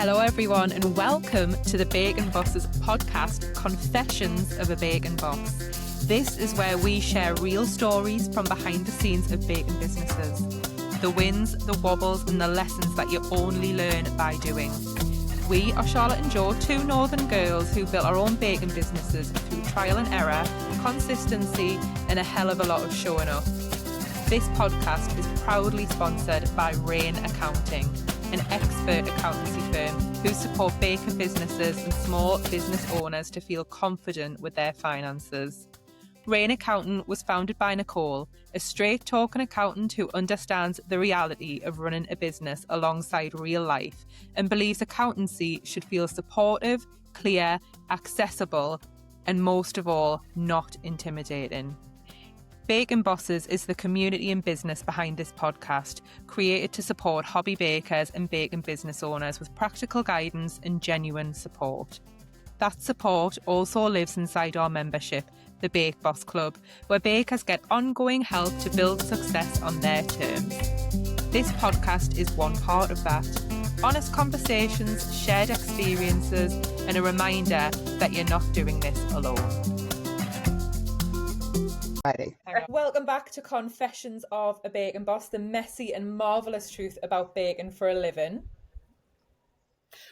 Hello everyone and welcome to the Bacon Bosses podcast, Confessions of a Bacon Boss. This is where we share real stories from behind the scenes of bacon businesses. The wins, the wobbles and the lessons that you only learn by doing. We are Charlotte and Jo, two northern girls who built our own bacon businesses through trial and error, consistency and a hell of a lot of showing up. This podcast is proudly sponsored by Rain Accounting, an expert accountancy firm who support bacon businesses and small business owners to feel confident with their finances. Rain Accountant was founded by Nicole, a straight-talking accountant who understands the reality of running a business alongside real life and believes accountancy should feel supportive, clear, accessible, and most of all, not intimidating. Bacon Bosses is the community and business behind this podcast, created to support hobby bakers and bacon business owners with practical guidance and genuine support. That support also lives inside our membership, the Bake Boss Club, where bakers get ongoing help to build success on their terms. This podcast is one part of that. Honest conversations, shared experiences, and a reminder that you're not doing this alone. Welcome back to Confessions of a Bacon Boss, the messy and marvellous truth about bacon for a living.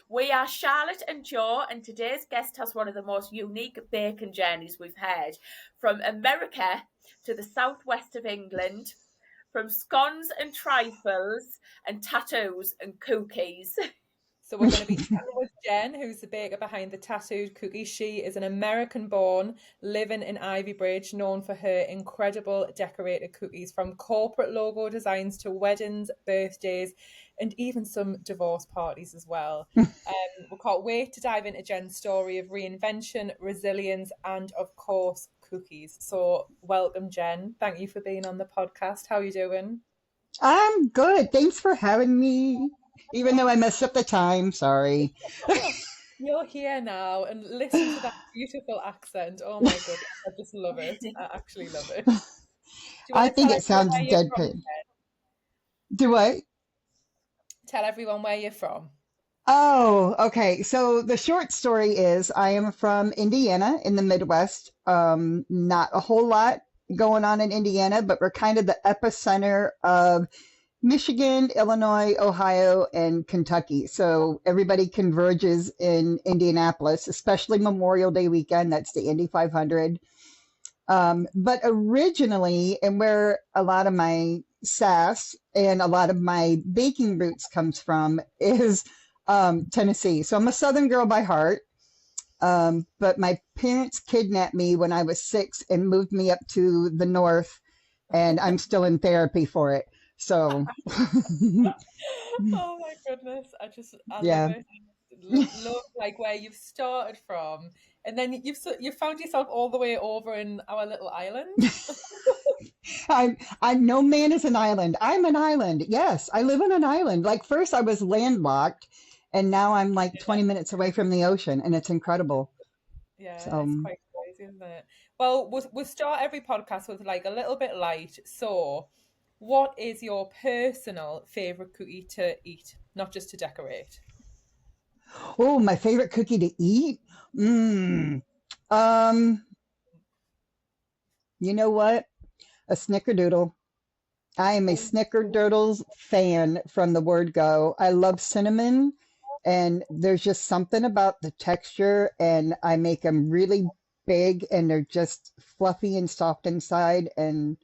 We are Charlotte and Jo, and today's guest has one of the most unique bacon journeys we've had. From America to the southwest of England, from scones and trifles and tattoos and cookies. So we're going to be chatting with Jen, who's the baker behind the Tattooed Cookies. She is an American-born, living in Ivybridge, known for her incredible decorated cookies, from corporate logo designs to weddings, birthdays, and even some divorce parties as well. We can't wait to dive into Jen's story of reinvention, resilience, and of course, cookies. So welcome, Jen. Thank you for being on the podcast. How are you doing? I'm good. Thanks for having me. Even though I messed up the time, sorry. You're here now, and listen to that beautiful accent. Oh my goodness, I just love it. I actually love it. I think it sounds deadpan. Do what? Tell everyone where you're from. Oh, okay. So the short story is I am from Indiana in the Midwest. Not a whole lot going on in Indiana, but we're kind of the epicenter of Michigan, Illinois, Ohio, and Kentucky. So everybody converges in Indianapolis, especially Memorial Day weekend. That's the Indy 500. But originally, and where a lot of my sass and a lot of my baking roots comes from, is Tennessee. So I'm a Southern girl by heart. But my parents kidnapped me when I was 6 and moved me up to the north, and I'm still in therapy for it. So, oh my goodness, I love it. Love like where you've started from, and then you found yourself all the way over in our little island. I'm no man is an island. I'm an island. Yes, I live on an island. Like first I was landlocked, and now I'm like 20 minutes away from the ocean, and it's incredible. Yeah, it's quite crazy, isn't it? Well, we'll start every podcast with like a little bit light. So, what is your personal favorite cookie to eat, not just to decorate? Oh, my favorite cookie to eat? You know what? A snickerdoodle. I am a snickerdoodles fan from the word go. I love cinnamon, and there's just something about the texture, and I make them really big, and they're just fluffy and soft inside, and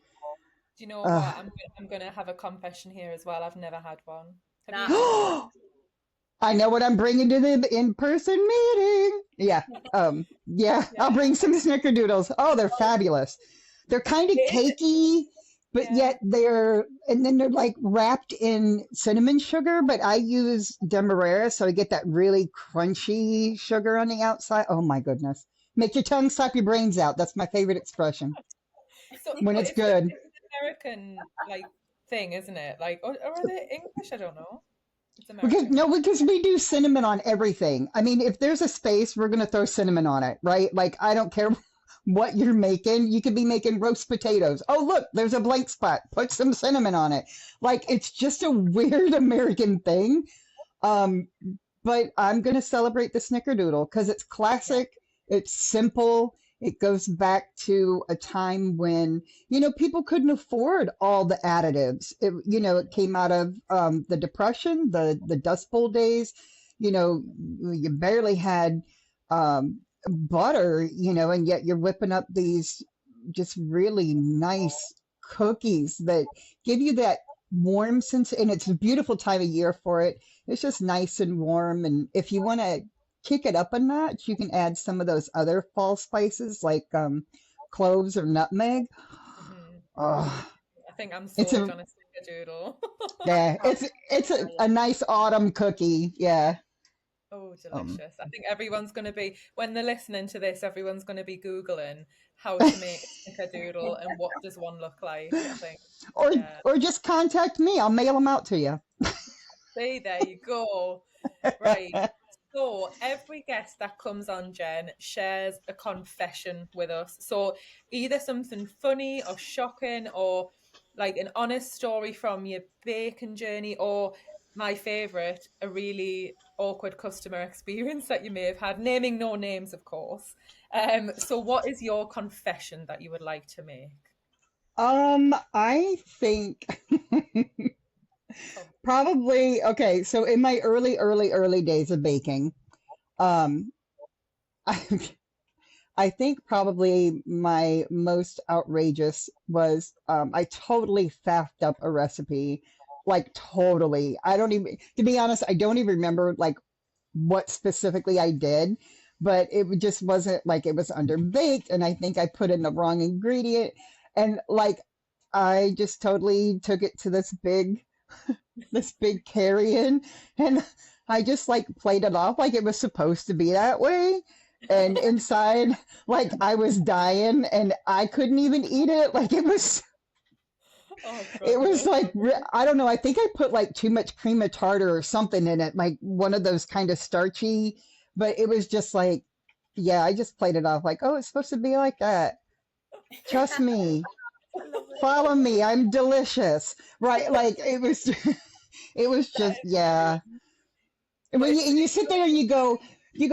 do you know what? I'm going to have a confession here as well. I've never had one. I know what I'm bringing to the in-person meeting. Yeah. I'll bring some snickerdoodles. Oh, they're fabulous. They're kind of cakey, but yet they're like wrapped in cinnamon sugar, but I use Demerara, so I get that really crunchy sugar on the outside. Oh my goodness. Make your tongue slap your brains out. That's my favorite expression. When it's good. American like thing, isn't it? Like, or are they English? I don't know. Because we do cinnamon on everything. I mean, if there's a space, we're gonna throw cinnamon on it, right? Like, I don't care what you're making. You could be making roast potatoes. Oh, look, there's a blank spot. Put some cinnamon on it. Like, it's just a weird American thing. but I'm going to celebrate the snickerdoodle because it's classic, it's simple. It goes back to a time when, people couldn't afford all the additives. It came out of the Depression, the Dust Bowl days. You barely had butter, and yet you're whipping up these just really nice cookies that give you that warm sense. And it's a beautiful time of year for it. It's just nice and warm. And if you want to kick it up a notch, you can add some of those other fall spices like cloves or nutmeg. Mhm. Oh, I think I'm it's sold a on a snickerdoodle. yeah, it's a nice autumn cookie. Yeah. Oh, Um, delicious. I think everyone's going to be, when they're listening to this, everyone's going to be Googling how to make a snickerdoodle and what does one look like, I think. or Yeah. or just contact me. I'll mail them out to you. See, there you go. Right. So every guest that comes on, Jen, shares a confession with us. So either something funny or shocking or like an honest story from your baking journey, or my favorite, a really awkward customer experience that you may have had, naming no names, of course. So what is your confession that you would like to make? I think Come. probably okay. So in my early days of baking, um, I I think probably my most outrageous was I totally faffed up a recipe, like totally. I don't even, to be honest, I don't even remember like what specifically I did, but just wasn't like it was underbaked, and I think I put in the wrong ingredient, and like I just totally took it to this big carry-in, and I just like played it off like it was supposed to be that way. And inside, like I was dying and I couldn't even eat it. Like Oh, it was goodness. like, I don't know. I think I put like too much cream of tartar or something in it, like one of those kind of starchy, but it was just like, yeah, I just played it off like, oh, it's supposed to be like that. Trust me, I love follow me. I'm delicious. Right. Like it was, it was just, yeah. And But when it's you sit there and you go,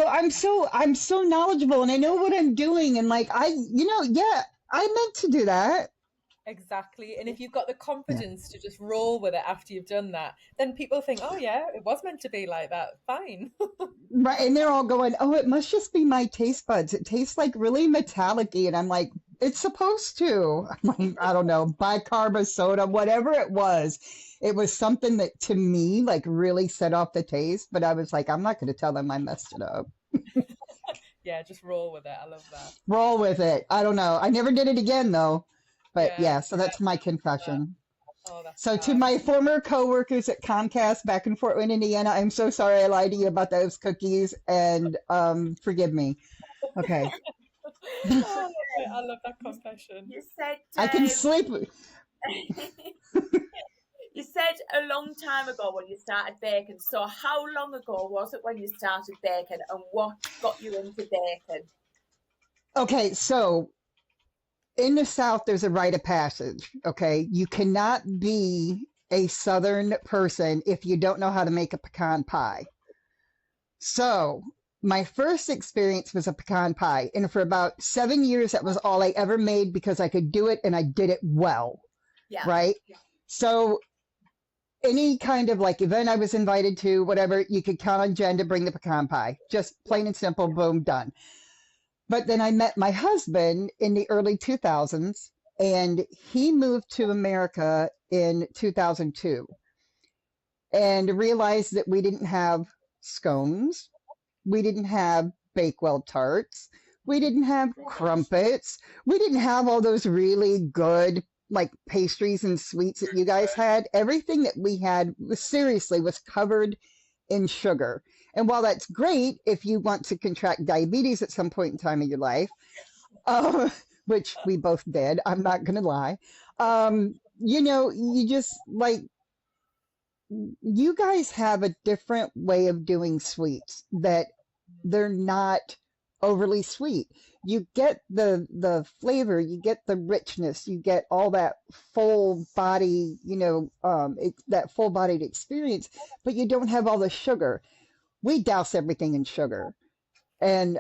I'm so knowledgeable and I know what I'm doing. And like, yeah, I meant to do that. exactly. And if you've got the Yeah. confidence to just roll with it after you've done that, then people think, oh, yeah, it was meant to be like that. Fine. Right. And they're all going, oh, it must just be my taste buds. It tastes like really metallic-y. And I'm like, it's supposed to. I'm like, I don't know, bicarb soda, whatever it was. It was something that to me, like really set off the taste. But I was like, I'm not going to tell them I messed it up. Yeah, just roll with it. I love that. Roll with it. I don't know. I never did it again though. But Yeah, yeah, so that's my confession. oh, that's So to fab. my former coworkers at Comcast back in Fort Wayne, Indiana, I'm so sorry I lied to you about those cookies and forgive me. Okay. Oh, I love it. I love that confession. you said I can sleep. you said a long time ago when you started baking. So how long ago was it when you started baking, and what got you into baking? Okay, so in the South, there's a rite of passage. Okay. You cannot be a Southern person if you don't know how to make a pecan pie. So my first experience was a pecan pie. And for about 7 years, that was all I ever made because I could do it and I did it well. Yeah. Right. So any kind of like event I was invited to, whatever, you could count on Jen to bring the pecan pie. Just plain and simple, boom, done. But then I met my husband in the early 2000s, and he moved to America in 2002 and realized that we didn't have scones, we didn't have Bakewell tarts, we didn't have crumpets, we didn't have all those really good like pastries and sweets that you guys had. Everything that we had was covered in sugar. And while that's great if you want to contract diabetes at some point in time in your life, uh, which we both did, I'm not going to lie, you just like, you guys have a different way of doing sweets that they're not overly sweet. You get the flavor, you get the richness, you get all that full body, that full bodied experience, but you don't have all the sugar. we douse everything in sugar. And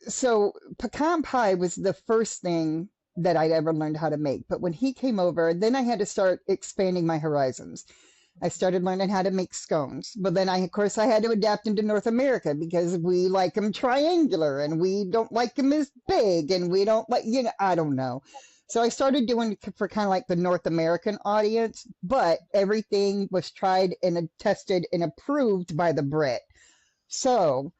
so pecan pie was the first thing that I'd ever learned how to make. But when he came over, then I had to start expanding my horizons. I started learning how to make scones. But then of course, I had to adapt into North America because we like them triangular and we don't like them as big and we don't like, I don't know. So I started doing it for kind of like the North American audience, but everything was tried and tested and approved by the Brit. So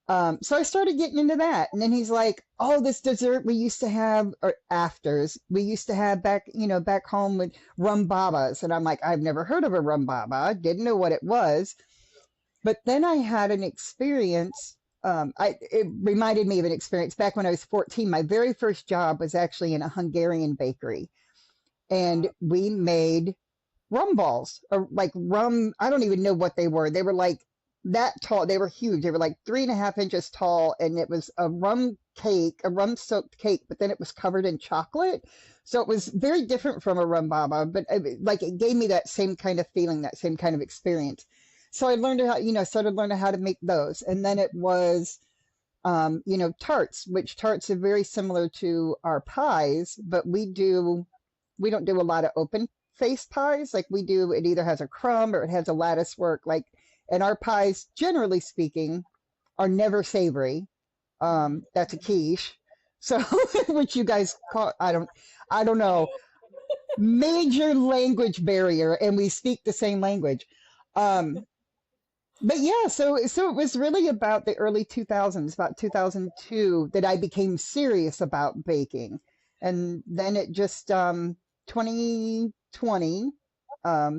I started getting into that. And then he's like, oh, this dessert we used to have, or afters, we used to have back home with rum babas. And I'm like, I've never heard of a rum baba. Didn't know what it was. But then I had an experience. It reminded me of an experience back when I was 14. My very first job was actually in a Hungarian bakery. And we made rum balls, or like rum. I don't even know what they were. They were like that tall. They were huge. They were like 3.5 inches tall, and it was a rum cake, a rum soaked cake, but then it was covered in chocolate. So it was very different from a rum baba, but it gave me that same kind of feeling, that same kind of experience. So I learned how, started learning how to make those. And then it was, tarts, which tarts are very similar to our pies, but we don't do a lot of open face pies. Like we do, it either has a crumb or it has a lattice work. And our pies, generally speaking, are never savory. That's a quiche. So, which you guys call, I don't know, major language barrier, and we speak the same language. But yeah, so it was really about the early 2000s, about 2002, that I became serious about baking. And then it just, 2020,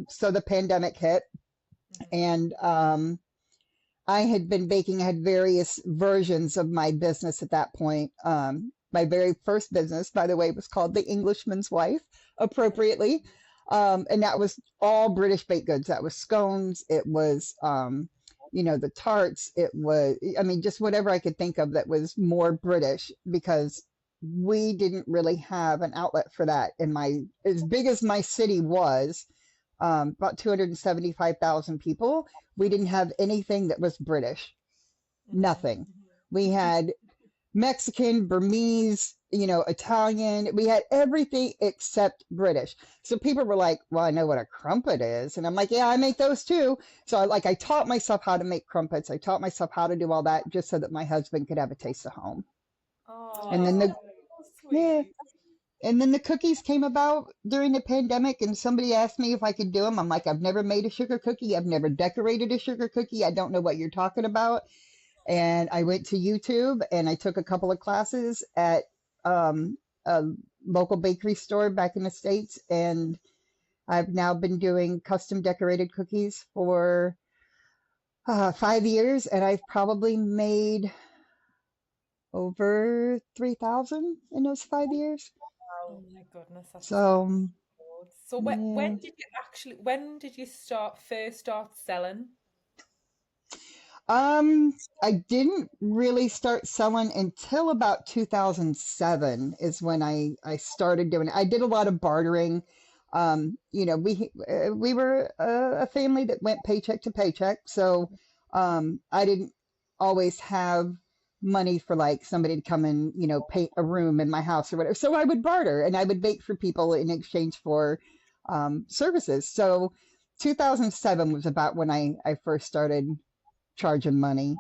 so the pandemic hit. And I had been baking. I had various versions of my business at that point. My very first business, by the way, was called The Englishman's Wife, appropriately. And that was all British baked goods. That was scones. It was, the tarts. It was, just whatever I could think of that was more British, because we didn't really have an outlet for that as big as my city was. About 275,000 people. We didn't have anything that was British. Nothing. We had Mexican, Burmese, Italian. We had everything except British. So people were like, well, I know what a crumpet is. And I'm like, yeah, I make those too. So I taught myself how to make crumpets. I taught myself how to do all that just so that my husband could have a taste of home. Oh, and then sweet. And then the cookies came about during the pandemic, and somebody asked me if I could do them. I'm like, I've never made a sugar cookie. I've never decorated a sugar cookie. I don't know what you're talking about. And I went to YouTube and I took a couple of classes at a local bakery store back in the States. And I've now been doing custom decorated cookies for 5 years. And I've probably made over 3,000 in those 5 years. Oh my goodness. So when did you first start selling? I didn't really start selling until about 2007 is when I started doing it. I did a lot of bartering. We were a family that went paycheck to paycheck. So, I didn't always have money for like somebody to come and, paint a room in my house or whatever. So I would barter and I would bake for people in exchange for services. So 2007 was about when I first started charging money.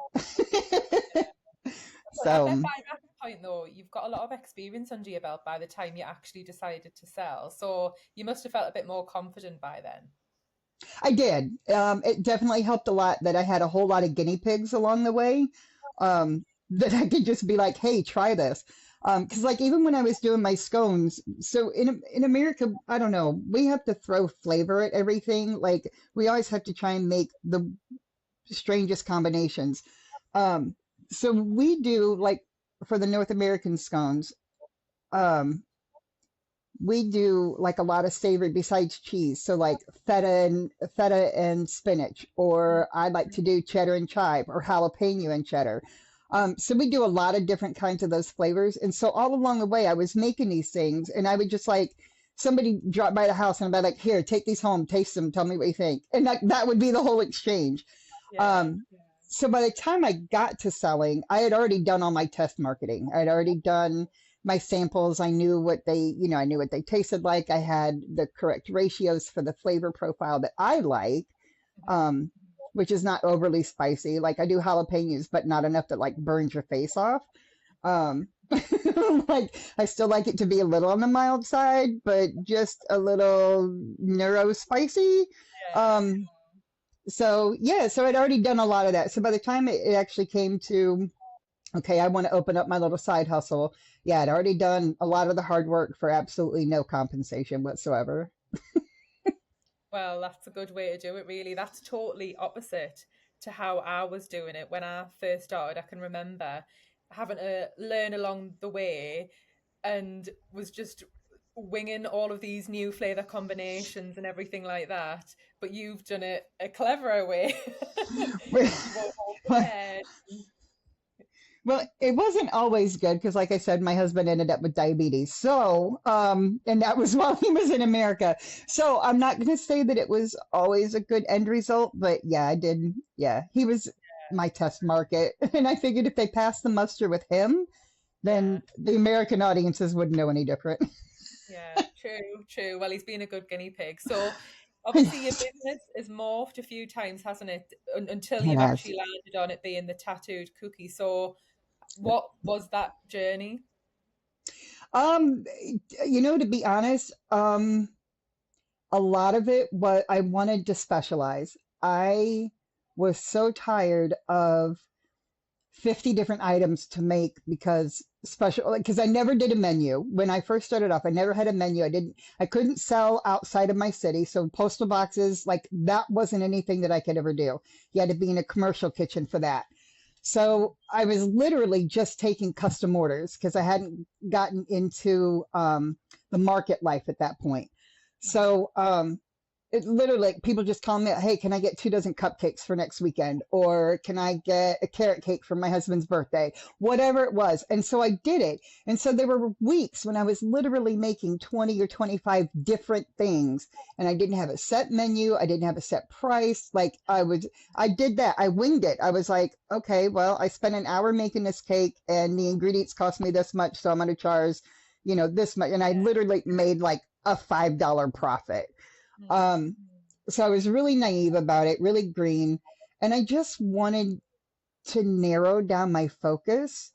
So by that point though, you've got a lot of experience under your belt by the time you actually decided to sell. So you must have felt a bit more confident by then. I did. It definitely helped a lot that I had a whole lot of guinea pigs along the way. That I could just be like, hey, try this. Because like even when I was doing my scones, so in America, I don't know, we have to throw flavor at everything. Like we always have to try and make the strangest combinations. So we do like for the North American scones, we do like a lot of savory besides cheese. So like feta and spinach, or I like to do cheddar and chive or jalapeno and cheddar. So we do a lot of different kinds of those flavors. And so all along the way, I was making these things and I would just like, somebody drop by the house and I'd be like, here, take these home, taste them, tell me what you think. And that would be the whole exchange. Yeah. So by the time I got to selling, I had already done all my test marketing. I'd already done my samples. I knew what I knew what they tasted like. I had the correct ratios for the flavor profile that I like, um, which is not overly spicy. Like I do jalapenos, but not enough that like burns your face off. Um, like I still like it to be a little on the mild side, but just a little neuro spicy. Yeah. Um, so yeah, so I'd already done a lot of that. So by the time it actually came to, okay, I want to open up my little side hustle. Yeah, I'd already done a lot of the hard work for absolutely no compensation whatsoever. Well, that's a good way to do it, really. That's totally opposite to how I was doing it when I first started. I can remember having to learn along the way and was just winging all of these new flavor combinations and everything like that. But you've done it a cleverer way. You've all prepared. Well, it wasn't always good because, like I said, my husband ended up with diabetes. So, and that was while he was in America. So I'm not going to say that it was always a good end result, but yeah, I did. Yeah, he was my test market. And I figured if they passed the muster with him, then the American audiences wouldn't know any different. Yeah, true. Well, he's been a good guinea pig. So obviously your business has morphed a few times, hasn't it? Until It you've has. actually landed on it being the tattooed cookie. So what was that journey? Um, to be honest, a lot of it was I wanted to specialize. I was so tired of 50 different items to make because because I never did a menu. When I first started off, I never had a menu. I couldn't sell outside of my city. So postal boxes, like that wasn't anything that I could ever do. You had to be in a commercial kitchen for that. So I was literally just taking custom orders because I hadn't gotten into the market life at that point. So it literally people just call me, hey, can I get 2 dozen cupcakes for next weekend? Or can I get a carrot cake for my husband's birthday? Whatever it was. And so I did it. And so there were weeks when I was literally making 20 or 25 different things. And I didn't have a set menu. I didn't have a set price. Like I did that. I winged it. I was like, okay, well, I spent an hour making this cake and the ingredients cost me this much. So I'm going to charge, this much. And I literally made like a $5 profit. So I was really naive about it, really green, and I just wanted to narrow down my focus.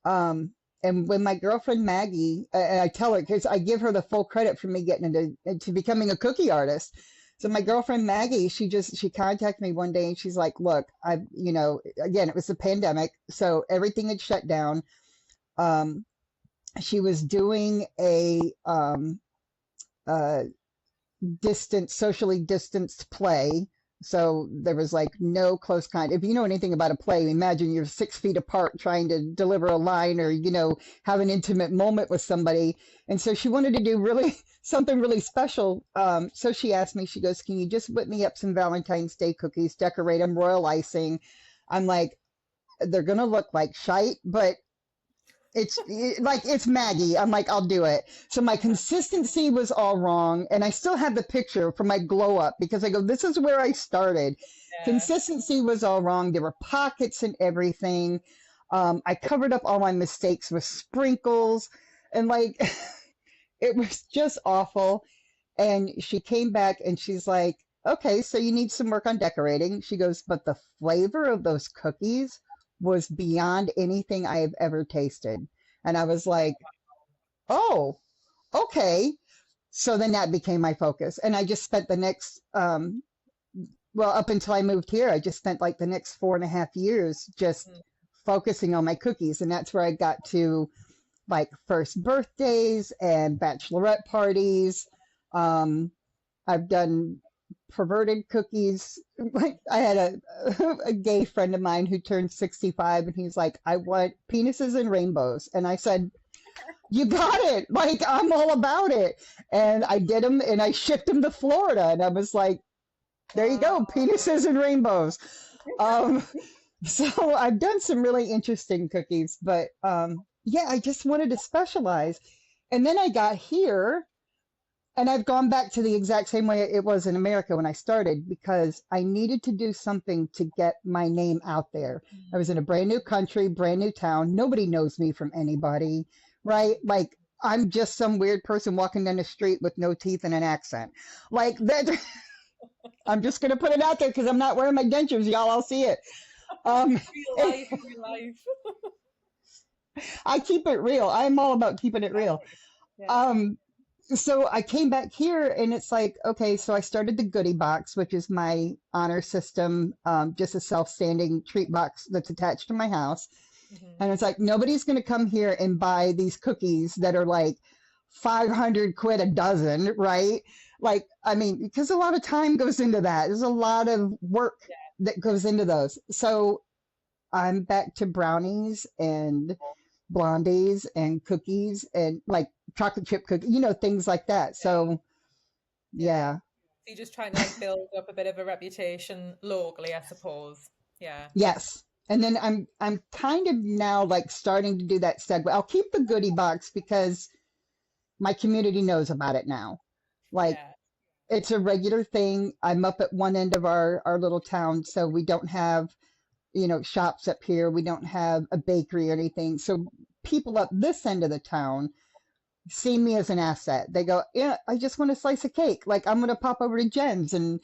And when my girlfriend Maggie, and I tell her because I give her the full credit for me getting into becoming a cookie artist. So my girlfriend Maggie, she contacted me one day and she's like, "Look, again, it was the pandemic, so everything had shut down. She was doing a socially distanced play. So there was like no close contact. If you know anything about a play, imagine you're 6 feet apart trying to deliver a line or, have an intimate moment with somebody. And so she wanted to do really something really special. So she asked me, she goes, can you just whip me up some Valentine's Day cookies, decorate them, royal icing? I'm like, they're going to look like shite, but it's Maggie. I'm like, I'll do it. So my consistency was all wrong. And I still have the picture from my glow up because I go, this is where I started. Yeah. Consistency was all wrong. There were pockets and everything. I covered up all my mistakes with sprinkles and like, it was just awful. And she came back and she's like, okay, so you need some work on decorating. She goes, but the flavor of those cookies was beyond anything I have ever tasted. And I was like, oh, okay. So then that became my focus. And I just spent the next, up until I moved here, I just spent like the next 4.5 years just focusing on my cookies. And that's where I got to like first birthdays and bachelorette parties. I've done perverted cookies. Like I had a gay friend of mine who turned 65 and he's like, I want penises and rainbows. And I said, you got it. Like I'm all about it. And I did them and I shipped them to Florida. And I was like, there you go, penises and rainbows. So I've done some really interesting cookies, but I just wanted to specialize. And then I got here And I've gone back to the exact same way it was in America when I started because I needed to do something to get my name out there. I was in a brand new country, brand new town. Nobody knows me from anybody, right? Like I'm just some weird person walking down the street with no teeth and an accent. Like that. I'm just going to put it out there because I'm not wearing my dentures, y'all. I'll see it. Real life, real life. I keep it real. I'm all about keeping it real. Yeah. So I came back here and it's like, okay, so I started the Goodie Box, which is my honor system, just a self-standing treat box that's attached to my house. And it's like, nobody's going to come here and buy these cookies that are like 500 quid a dozen, right? Like, I mean, because a lot of time goes into that. There's a lot of work that goes into those. So I'm back to brownies and blondies and cookies and like chocolate chip cookies, things like that. So, yeah. So you're just trying to like build up a bit of a reputation locally, I suppose. Yeah. Yes. And then I'm kind of now like starting to do that segue. I'll keep the Goodie Box because my community knows about it now. Like it's a regular thing. I'm up at one end of our little town, so we don't have, shops up here. We don't have a bakery or anything. So people up this end of the town see me as an asset. They go, yeah, I just want a slice of cake. Like I'm going to pop over to Jen's and,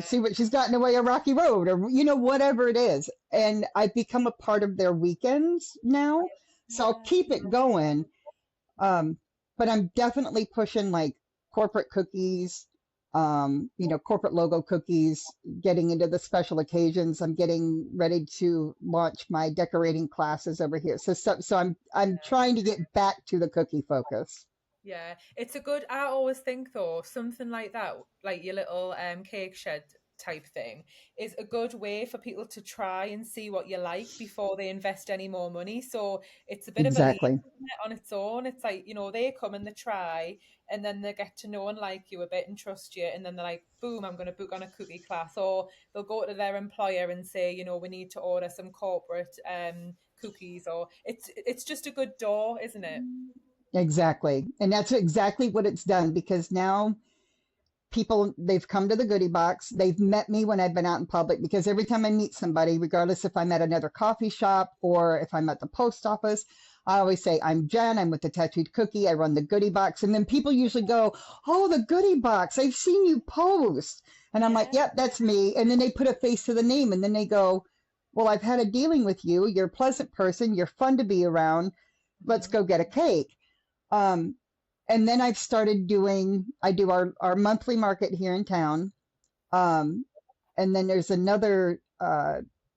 see what she's got in the way of Rocky Road or, whatever it is. And I've become a part of their weekends now. So I'll keep it going. But I'm definitely pushing like corporate cookies, corporate logo cookies, getting into the special occasions. I'm getting ready to launch my decorating classes over here. So I'm trying to get back to the cookie focus. Yeah, it's a good, I always think though, something like that, like your little cake shed type thing, is a good way for people to try and see what you like before they invest any more money. So it's a bit of a leap, isn't it, on its own. It's like, they come and they try and then they get to know and like you a bit and trust you, and then they're like, boom, I'm going to book on a cookie class. Or they'll go to their employer and say, we need to order some corporate cookies. Or it's just a good door, isn't it? Exactly. And that's exactly what it's done, because now people, they've come to the Goodie Box. They've met me when I've been out in public, because every time I meet somebody, regardless if I'm at another coffee shop or if I'm at the post office, I always say, I'm Jen, I'm with the Tattooed Cookie, I run the Goodie Box. And then people usually go, oh, the Goodie Box, I've seen you post. And I'm like, yep, that's me. And then they put a face to the name, and then they go, well, I've had a dealing with you. You're a pleasant person. You're fun to be around. Let's go get a cake. And then I've started I do our monthly market here in town. And then there's another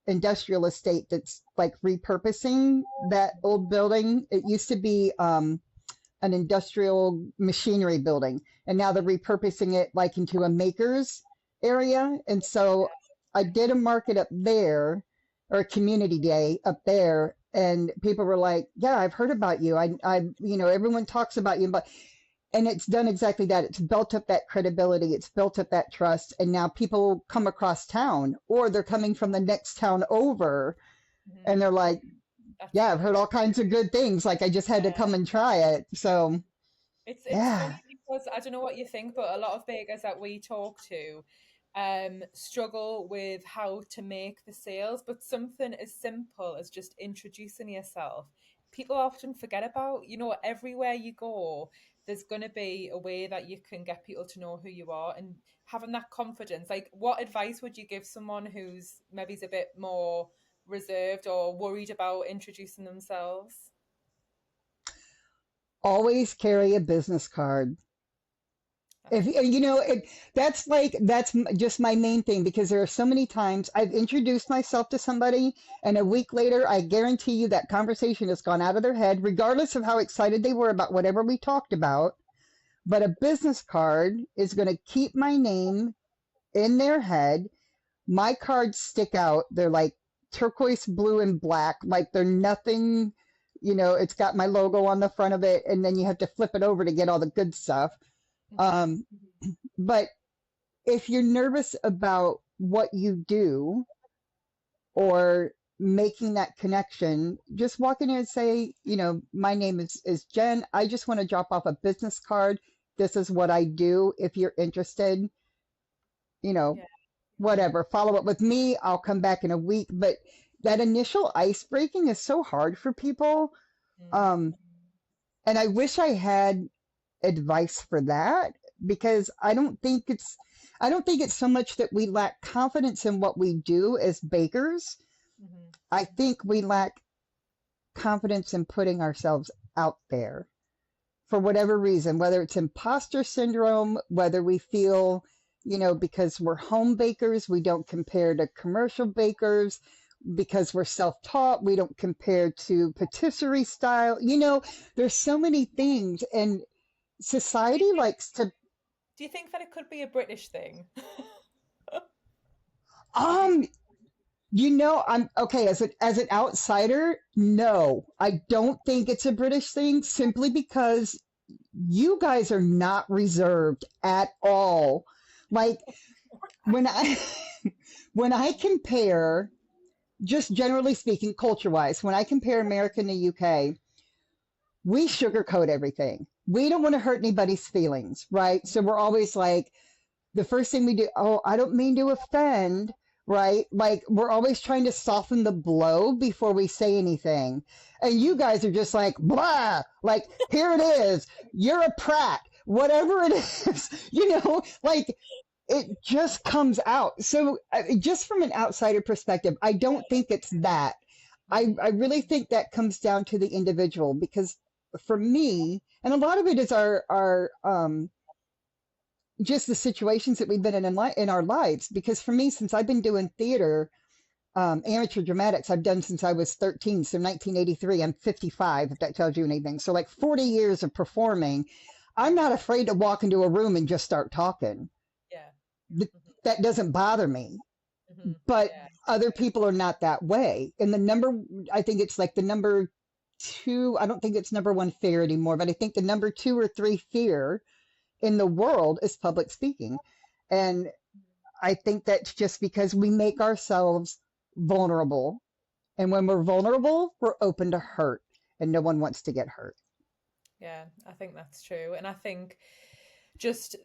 industrial estate that's like repurposing that old building. It used to be an industrial machinery building, and now they're repurposing it like into a maker's area. And so I did a market up there, or a community day up there, and people were like, yeah, I've heard about you. I everyone talks about you, and it's done exactly that. It's built up that credibility. It's built up that trust. And now people come across town, or they're coming from the next town over, and they're like, yeah, I've heard all kinds of good things. Like I just had to come and try it. So it's funny because I don't know what you think, but a lot of bakers that we talk to struggle with how to make the sales, but something as simple as just introducing yourself, people often forget about. Everywhere you go, there's going to be a way that you can get people to know who you are, and having that confidence. Like, what advice would you give someone who's maybe a bit more reserved or worried about introducing themselves? Always carry a business card. If that's just my main thing, because there are so many times I've introduced myself to somebody, and a week later, I guarantee you that conversation has gone out of their head, regardless of how excited they were about whatever we talked about. But a business card is going to keep my name in their head. My cards stick out. They're like turquoise blue and black, like they're nothing, it's got my logo on the front of it, and then you have to flip it over to get all the good stuff. But if you're nervous about what you do or making that connection, just walk in here and say, my name is Jen. I just want to drop off a business card. this is what I do. If you're interested, you know, Yeah. whatever, follow up with me. I'll come back in a week. But that initial ice breaking is so hard for people. Um, and I wish I had advice for that, because I don't think it's so much that we lack confidence in what we do as bakers. I think we lack confidence in putting ourselves out there for whatever reason, whether it's imposter syndrome, whether we feel, because we're home bakers, we don't compare to commercial bakers, because we're self-taught, we don't compare to patisserie style. There's so many things, and society likes to. Do you think that it could be a British thing? I'm okay, as an outsider, no, I don't think it's a British thing, simply because you guys are not reserved at all. Like, when I when I compare, just generally speaking, culture-wise, when I compare America and the UK, we sugarcoat everything. We don't want to hurt anybody's feelings, right? So we're always like, the first thing we do, oh, I don't mean to offend, right? Like, we're always trying to soften the blow before we say anything. And you guys are just like, blah, like, here it is. You're a prat, whatever it is, like, it just comes out. So just from an outsider perspective, I don't think it's that. I really think that comes down to the individual, because for me, and a lot of it is our just the situations that we've been in our lives. Because for me, since I've been doing theater, amateur dramatics, I've done since I was 13. So 1983, I'm 55, if that tells you anything. So like 40 years of performing. I'm not afraid to walk into a room and just start talking. Yeah. That doesn't bother me. But other people are not that way. And I think it's like the number 2, I don't think it's number 1 fear anymore, but I think the number 2 or 3 fear in the world is public speaking. And I think that's just because we make ourselves vulnerable. And when we're vulnerable, we're open to hurt, and no one wants to get hurt. Yeah, I think that's true. And I think just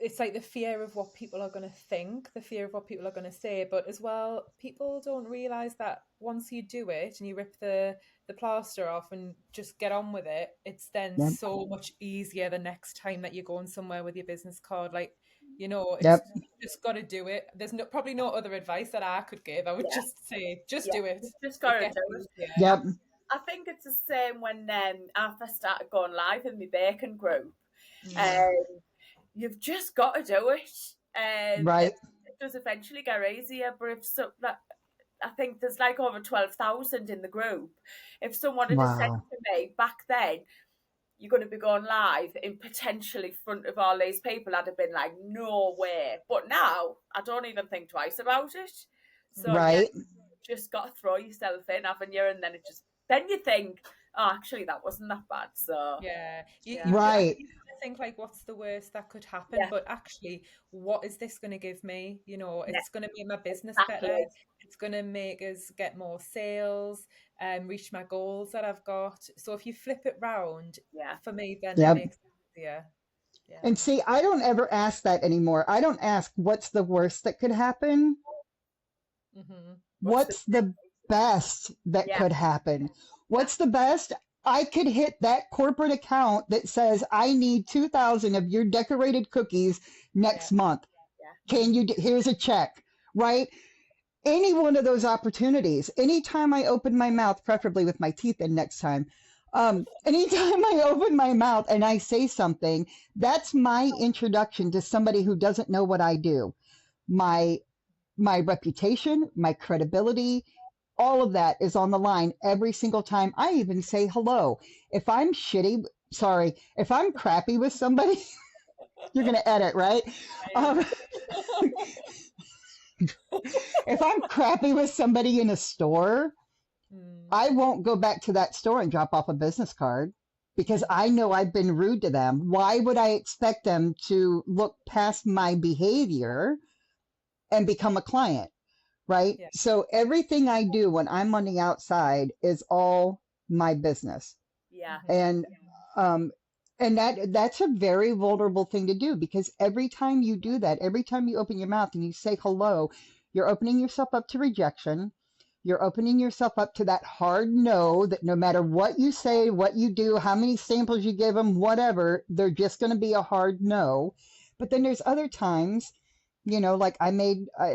it's like the fear of what people are going to think, the fear of what people are going to say, but as well, people don't realize that once you do it and you rip the plaster off and just get on with it, it's then so much easier the next time that you're going somewhere with your business card. Like, it's you just got to do it. There's probably no other advice that I could give. I would just say, just do it. Just got to do it. Yep. I think it's the same when I first started going live in my baking group. You've just got to do it. Right. It does eventually get easier, but I think there's like over 12,000 in the group. If someone had said to me back then, you're going to be going live in potentially front of all these people, I'd have been like, no way. But now I don't even think twice about it. So you just got to throw yourself in, haven't you? And then you think, oh, actually, that wasn't that bad. So right. You think like, what's the worst that could happen? But actually, what is this going to give me? It's going to make my business better. It's going to make us get more sales, reach my goals that I've got. So if you flip it round, for me, then it makes it easier. Yeah. And see, I don't ever ask that anymore. I don't ask what's the worst that could happen. What's the best that could happen? What's the best? I could hit that corporate account that says, I need 2,000 of your decorated cookies next month. Can you, here's a check, right? Any one of those opportunities, anytime I open my mouth, preferably with my teeth in next time, anytime I open my mouth and I say something, that's my introduction to somebody who doesn't know what I do. My reputation, my credibility, all of that is on the line every single time. I even say hello. If I'm crappy with somebody, you're going to edit, right? If I'm crappy with somebody in a store, I won't go back to that store and drop off a business card, because I know I've been rude to them. Why would I expect them to look past my behavior and become a client? Right? Yeah. So everything I do when I'm on the outside is all my business. Yeah. And And that's a very vulnerable thing to do, because every time you do that, every time you open your mouth and you say hello, you're opening yourself up to rejection. You're opening yourself up to that hard no, that no matter what you say, what you do, how many samples you give them, whatever, they're just going to be a hard no. But then there's other times, like I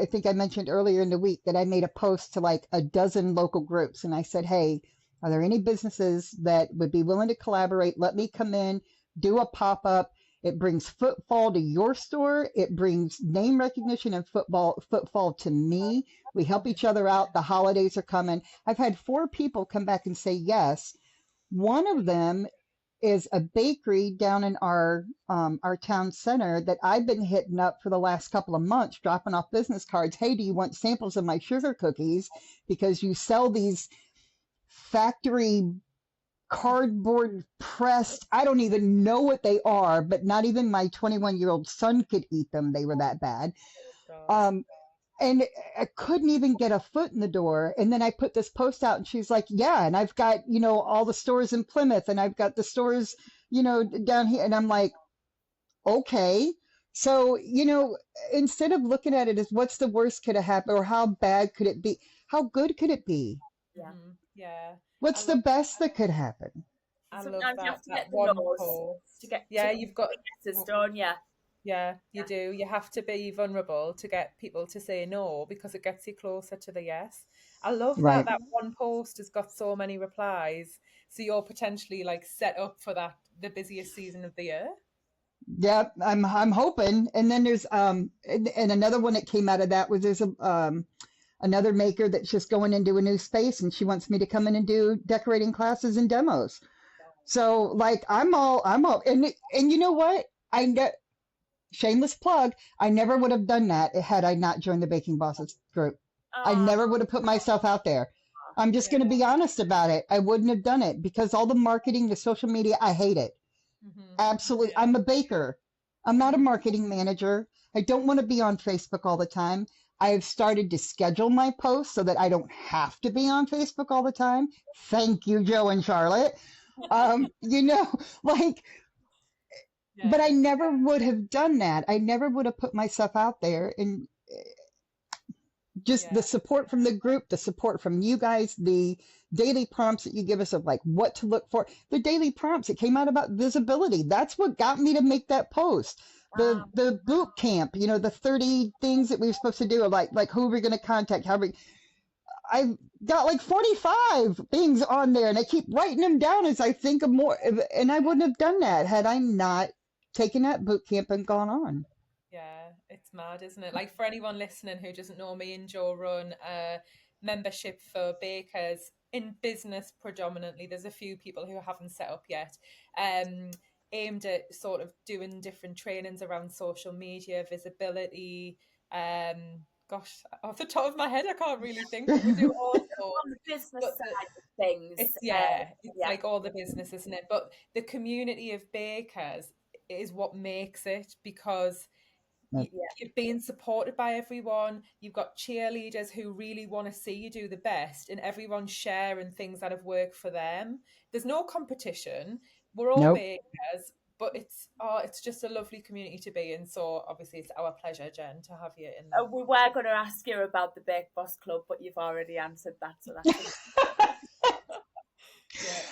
think I mentioned earlier in the week that I made a post to like a dozen local groups. And I said, hey, are there any businesses that would be willing to collaborate? Let me come in, do a pop-up. It brings footfall to your store. It brings name recognition and footfall to me. We help each other out. The holidays are coming. I've had 4 people come back and say yes. One of them is a bakery down in our town center that I've been hitting up for the last couple of months, dropping off business cards. Hey, do you want samples of my sugar cookies? Because you sell these factory cardboard pressed, I don't even know what they are, but not even my 21-year-old son could eat them. They were that bad. And I couldn't even get a foot in the door. And then I put this post out and she's like, yeah, and I've got, all the stores in Plymouth and I've got the stores, down here. And I'm like, okay. So, instead of looking at it as what's the worst could have happened or how bad could it be, how good could it be? Yeah. Yeah. What's the best that could happen? I love Sometimes you have that. to get the one no's post. to get Yeah, to you've got. the yeses, don't you? Yeah, you do. You have to be vulnerable to get people to say no, because it gets you closer to the yes. I love Right. that one post has got so many replies. So you're potentially like set up for the busiest season of the year. Yeah, I'm hoping. And then there's and another one that came out of that was there's another maker that's just going into a new space and she wants me to come in and do decorating classes and demos. So like I'm all and you know what? Shameless plug, I never would have done that had I not joined the Baking Bosses group. I never would have put myself out there. I'm just going to be honest about it. I wouldn't have done it because all the marketing, the social media, I hate it. Absolutely. I'm a baker. I'm not a marketing manager. I don't want to be on Facebook all the time. I have started to schedule my posts so that I don't have to be on Facebook all the time. Thank you, Joe and Charlotte. But I never would have done that. I never would have put myself out there. And just the support from the group, the support from you guys, the daily prompts that you give us of like what to look for. The daily prompts, it came out about visibility. That's what got me to make that post. The boot camp, the 30 things that we were supposed to do, like who we're going to contact, I've got like 45 things on there and I keep writing them down as I think of more. And I wouldn't have done that had I not taken that boot camp and gone on. Yeah, it's mad, isn't it? Like for anyone listening who doesn't know, me and Joe run a membership for bakers in business predominantly. There's a few people who haven't set up yet. Aimed at sort of doing different trainings around social media, visibility. Gosh, off the top of my head, I can't really think. We do all on the business side of things. It's like all the business, isn't it? But the community of bakers is what makes it, because you're being supported by everyone. You've got cheerleaders who really want to see you do the best, and everyone's sharing things that have worked for them. There's no competition. We're all bakers, but it's just a lovely community to be in. So obviously it's our pleasure, Jen, to have you in there. We were going to ask you about the Bake Boss Club, but you've already answered that, so that's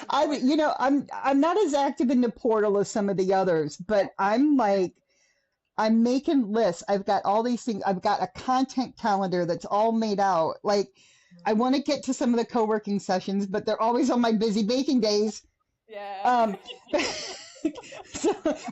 I'm not as active in the portal as some of the others, but I'm making lists. I've got all these things. I've got a content calendar that's all made out. Like I want to get to some of the co-working sessions, but they're always on my busy baking days. Yeah.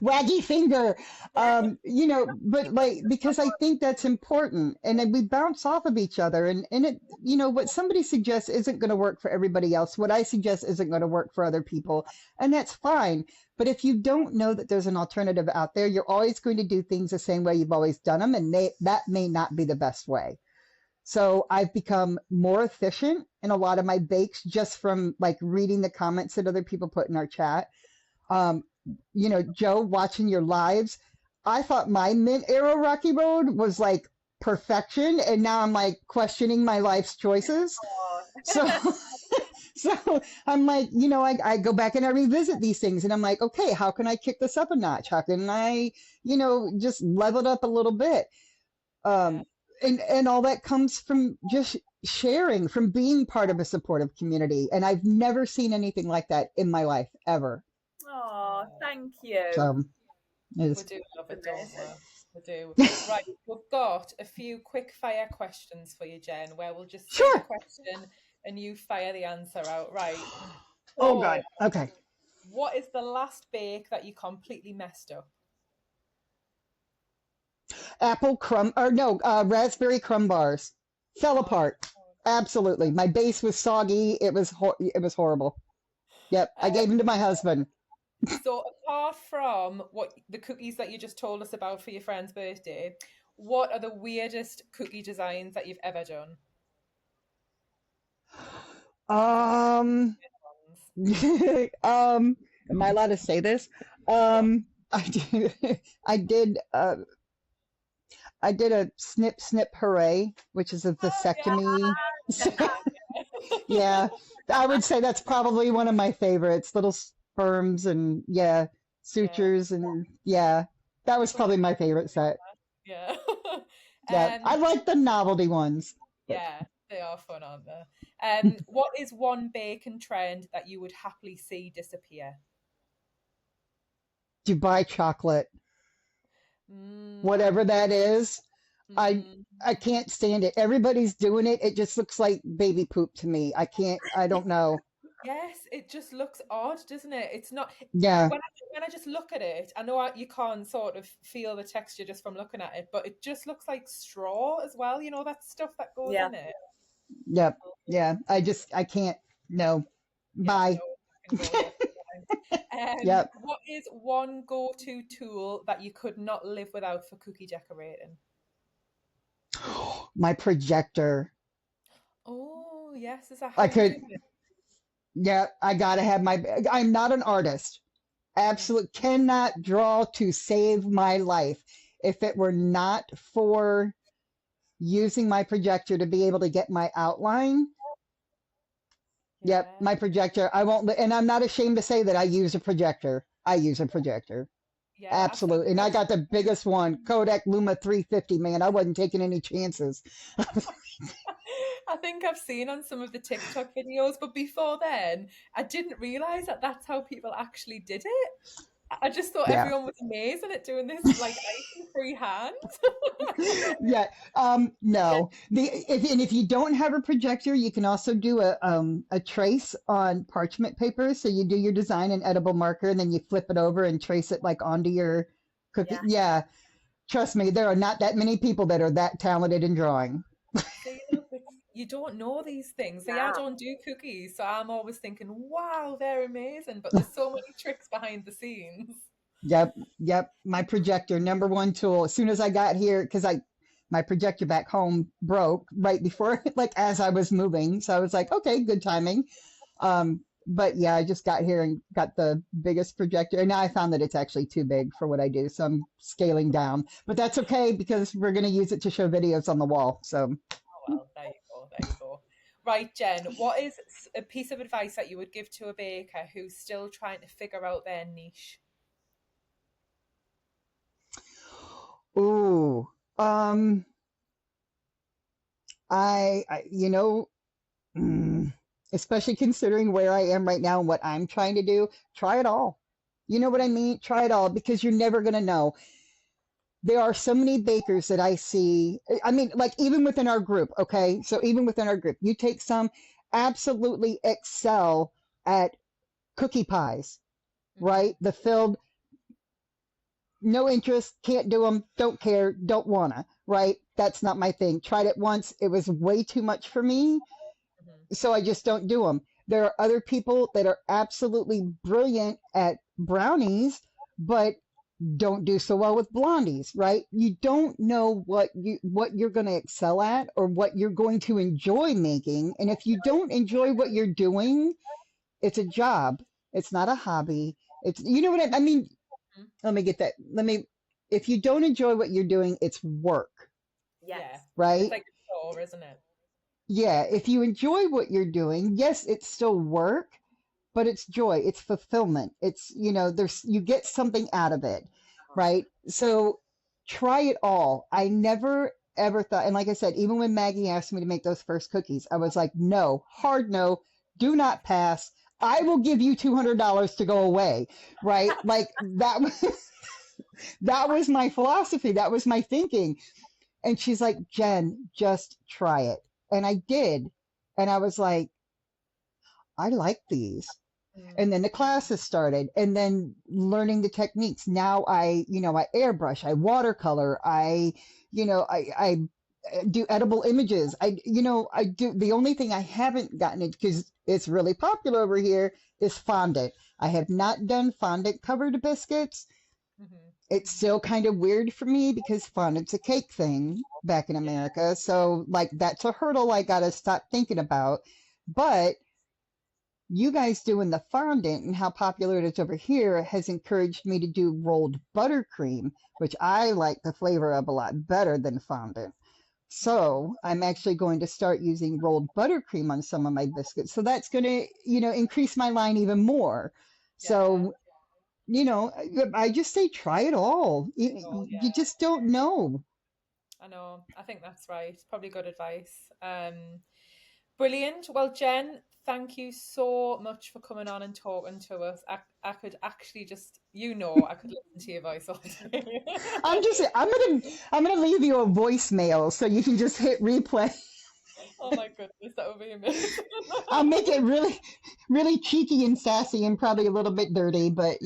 Waggy finger, but because I think that's important, and then we bounce off of each other, and it, what somebody suggests isn't going to work for everybody else. What I suggest isn't going to work for other people, and that's fine. But if you don't know that there's an alternative out there, you're always going to do things the same way you've always done them, and that may not be the best way. So I've become more efficient in a lot of my bakes just from like reading the comments that other people put in our chat. Joe, watching your lives, I thought my Mint Arrow Rocky Road was like perfection, and now I'm like questioning my life's choices. So So I'm like, I go back and I revisit these things and I'm like, okay, how can I kick this up a notch? How can I, just level it up a little bit? Yeah. Um, and all that comes from just sharing, from being part of a supportive community. And I've never seen anything like that in my life ever. Oh, Oh, thank you. So we it's do love it, don't we? Amazing. We do. Right, we've got a few quick fire questions for you, Jen, where we'll just say the sure. question and you fire the answer out. Right. Oh So, God. Okay. what is the last bake that you completely messed up? Apple crumb or no, raspberry crumb bars fell Oh, apart. Absolutely. My base was soggy. It was horrible. Yep. I gave them to my husband. so apart from what the cookies that you just told us about for your friend's birthday, what are the weirdest cookie designs that you've ever done? Um, am I allowed to say this? Go I did, I did, I did a snip snip hooray, which is a vasectomy. Yeah, I would say that's probably one of my favorites. Little sperms and yeah, Yeah, sutures and yeah, that was some probably my favorite set. yeah. Yeah, I um, like the novelty ones. But yeah, they are fun, aren't they? What is one bacon trend that you would happily see disappear? Dubai chocolate, Mm, whatever that is, I mm. I can't stand it. Everybody's doing it. It just looks like baby poop to me. I can't. I don't know. Yes, it just looks odd, doesn't it? It's not Yeah, when I just look at it, I know you can't sort of feel the texture just from looking at it, but it just looks like straw as well. You know that stuff that goes Yeah. in it. yep, yeah. I can't. No. Yeah, no, Bye. I can go there. Yep. What is one go-to tool that you could not live without for cookie decorating? My projector. Oh, yes, it's a I how-to. could. Yeah, I gotta have my. I'm not an artist. Mhm. Absolute cannot draw to save my life. If it were not for using my projector to be able to get my outline, yep, Yeah, my projector. I won't. And I'm not ashamed to say that I use a projector. I use a projector. yeah, I think Absolutely. And I got the biggest one, Kodak Luma 350, man. I wasn't taking any chances. I think I've seen on some of the TikTok videos, but before then, I didn't realize that that's how people actually did it. I just thought Yeah. everyone was amazing at doing this like icy free hand. Yeah. No. If you don't have a projector, you can also do a trace on parchment paper. So you do your design in edible marker and then you flip it over and trace it like onto your cookie. Yeah. Yeah. Trust me, there are not that many people that are that talented in drawing. See, look, you don't know these things. See, I Yeah. don't do cookies, so I'm always thinking, wow, they're amazing. But there's so many tricks behind the scenes. Yep. Yep. My projector, number one tool. As soon as I got here, because my projector back home broke right before, like as I was moving. So I was like, okay, good timing. But yeah, I just got here and got the biggest projector. And now I found that it's actually too big for what I do. So I'm scaling down. But that's okay because we're going to use it to show videos on the wall. So, Oh, well, there you go, there you go. Right, Jen, what is a piece of advice that you would give to a baker who's still trying to figure out their niche? ooh, um, you know, mm, especially considering where I am right now and what I'm trying to do, try it all. You know what I mean? Try it all because you're never going to know. There are so many bakers that I see. I mean, like even within our group, okay? So even within our group, you take some absolutely excel at cookie pies, Hmm. right? The filled, no interest, can't do them, don't care, don't wanna, right? That's not my thing. Tried it once, it was way too much for me, Hmm. so I just don't do them. There are other people that are absolutely brilliant at brownies, but don't do so well with blondies, right? You don't know what you're going to excel at or what you're going to enjoy making. And if you don't enjoy what you're doing, it's a job. It's not a hobby. It's you know what I mean, let me get that. Let me if you don't enjoy what you're doing, it's work, Yeah, Yes. it's right? like a chore, isn't it? yeah, if you enjoy what you're doing, yes, it's still work, but it's joy, it's fulfillment. It's, you get something out of it, right? So try it all. I never ever thought, and like I said, even when Maggie asked me to make those first cookies, I was like, no, hard no, do not pass. I will give you $200 to go away, right? Like that was that was my philosophy. That was my thinking. And she's like, Jen, just try it. And I did. And I was like, I like these. And then the classes started, and then learning the techniques. Now I airbrush, I watercolor, I do edible images. I do. The only thing I haven't gotten it, because it's really popular over here, is fondant. I have not done fondant covered biscuits. It's still kind of weird for me because fondant's a cake thing back in America. So like that's a hurdle I gotta stop thinking about. But you guys doing the fondant and how popular it is over here has encouraged me to do rolled buttercream, which I like the flavor of a lot better than fondant. So I'm actually going to start using rolled buttercream on some of my biscuits. So that's going to, increase my line even more. So, I just say try it all. You just don't know. I know. I think that's right. Probably good advice. Brilliant. Well, Jen, thank you so much for coming on and talking to us. I could actually just, I could listen to your voice all day. I'm gonna leave you a voicemail so you can just hit replay. Oh my goodness, that would be amazing. I'll make it really, really cheeky and sassy and probably a little bit dirty, but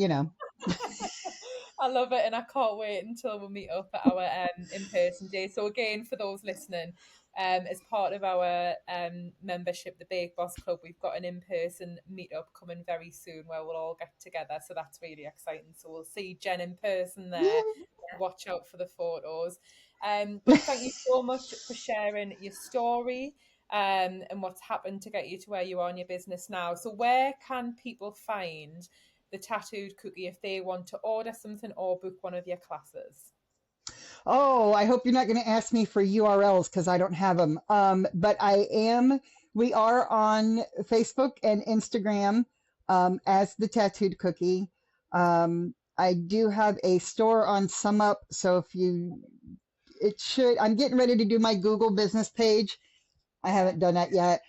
I love it, and I can't wait until we meet up at our in-person day. So again, for those listening, as part of our membership, the Bake Boss Club, we've got an in-person meetup coming very soon where we'll all get together. So that's really exciting. So we'll see Jen in person there. Yeah. Watch out for the photos. But thank you so much for sharing your story and what's happened to get you to where you are in your business now. So where can people find the Tattooed Cookie if they want to order something or book one of your classes? Oh, I hope you're not going to ask me for URLs because I don't have them. But we are on Facebook and Instagram as the Tattooed Cookie. I do have a store on SumUp. So I'm getting ready to do my Google business page. I haven't done that yet.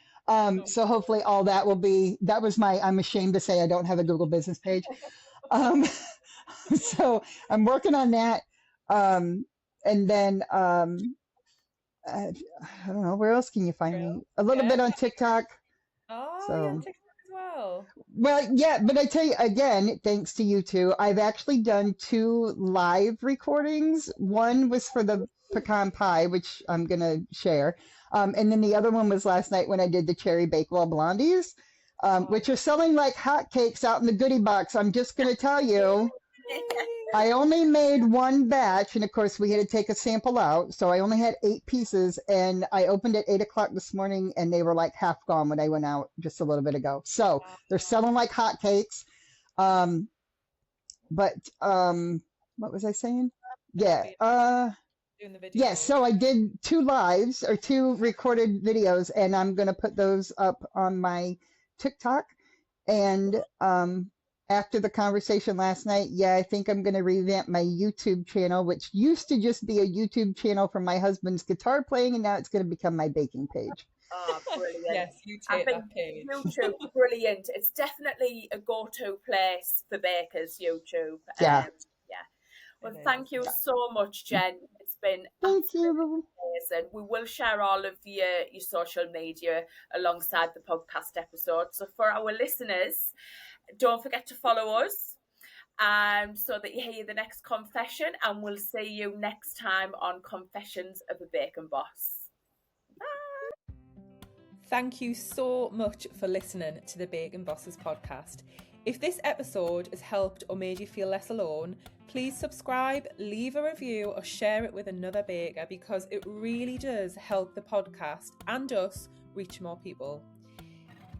So hopefully all that will be, I'm ashamed to say I don't have a Google business page. So I'm working on that. And then, I don't know, where else can you find me? A little bit on TikTok. Oh, you're on TikTok as well. Well, yeah, but I tell you, again, thanks to you two, I've actually done 2 live recordings. One was for the pecan pie, which I'm going to share. And then the other one was last night when I did the cherry Bakewell blondies, which are selling like hotcakes out in the goodie box. I'm just going to tell you, I only made 1 batch, and of course we had to take a sample out, so I only had 8 pieces, and I opened at 8 o'clock this morning, and they were like half gone when I went out just a little bit ago. So they're selling like hotcakes. But what was I saying? Yeah. Yeah, so I did 2 lives or 2 recorded videos, and I'm going to put those up on my TikTok. And after the conversation last night, I think I'm going to revamp my YouTube channel, which used to just be a YouTube channel for my husband's guitar playing, and now it's going to become my baking page. Oh, brilliant. Yes, you take that page. YouTube, brilliant. It's definitely a go-to place for bakers, YouTube. Yeah. Well, thank you so much, Jen. It's been amazing. We will share all of your social media alongside the podcast episode. So for our listeners, don't forget to follow us so that you hear the next confession, and we'll see you next time on Confessions of a Bacon Boss. Bye. Thank you so much for listening to the Bacon Bosses podcast. If this episode has helped or made you feel less alone, please subscribe, leave a review, or share it with another baker, because it really does help the podcast and us reach more people.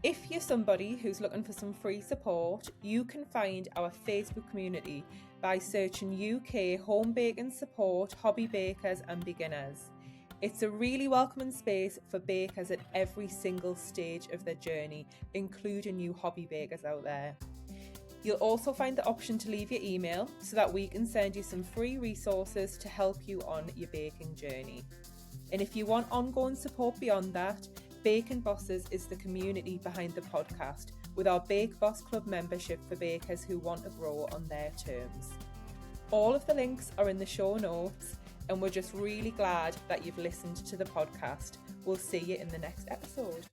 If you're somebody who's looking for some free support, you can find our Facebook community by searching UK Home Baking Support, Hobby Bakers and Beginners. It's a really welcoming space for bakers at every single stage of their journey, including new hobby bakers out there. You'll also find the option to leave your email so that we can send you some free resources to help you on your baking journey. And if you want ongoing support beyond that, Baking Bosses is the community behind the podcast, with our Bake Boss Club membership for bakers who want to grow on their terms. All of the links are in the show notes, and we're just really glad that you've listened to the podcast. We'll see you in the next episode.